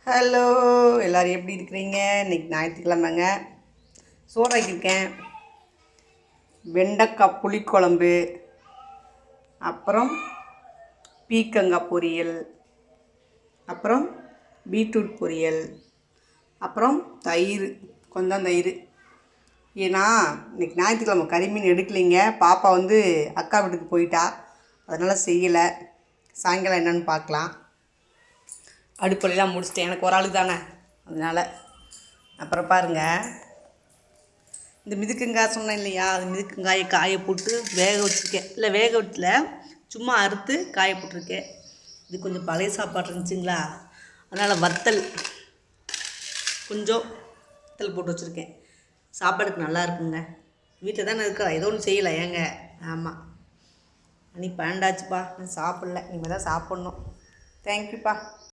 Hello, எல்லோரும் எப்படி இருக்கிறீங்க? இன்றைக்கி ஞாயிற்றுக்கிழமைங்க. சோறாக்கியிருக்கேன். வெண்டைக்காய் புளிக்குழம்பு, அப்புறம் பீக்கங்காய் பொரியல், அப்புறம் பீட்ரூட் பொரியல், அப்புறம் தயிர், கொஞ்சம் தயிர். ஏன்னா இன்றைக்கி ஞாயிற்றுக்கிழமை கறிமீன் எடுக்கலைங்க. பாப்பா அக்கா வீட்டுக்கு போயிட்டா, அதனால் செய்யலை. சாயங்காலம் என்னென்னு பார்க்கலாம். அடுப்பெல்லாம் முடிச்சிட்டேன். எனக்கு ஒரு ஆள் தானே, அதனால். அப்புறம் பாருங்கள், இந்த மிதுக்கங்காய் சொன்னேன் இல்லையா, அது மிதுக்கங்காயை காய போட்டு வேக வச்சுருக்கேன். இல்லை வேக வைக்கல, சும்மா அறுத்து காய போட்டிருக்கேன். இது கொஞ்சம் பழைய சாப்பாடு இருந்துச்சுங்களா, அதனால் வத்தல் கொஞ்சம் வத்தல் போட்டு வச்சுருக்கேன். சாப்பாடுக்கு நல்லா இருக்குங்க. வீட்டில் தானே இருக்கிறா, ஏதோ ஒன்று செய்யலை ஏங்க. ஆமாம், நீ 12 ஆச்சுப்பா, நான் சாப்பிட்ல, இனிமேல் தான் சாப்பிட்ணும். தேங்க்யூப்பா.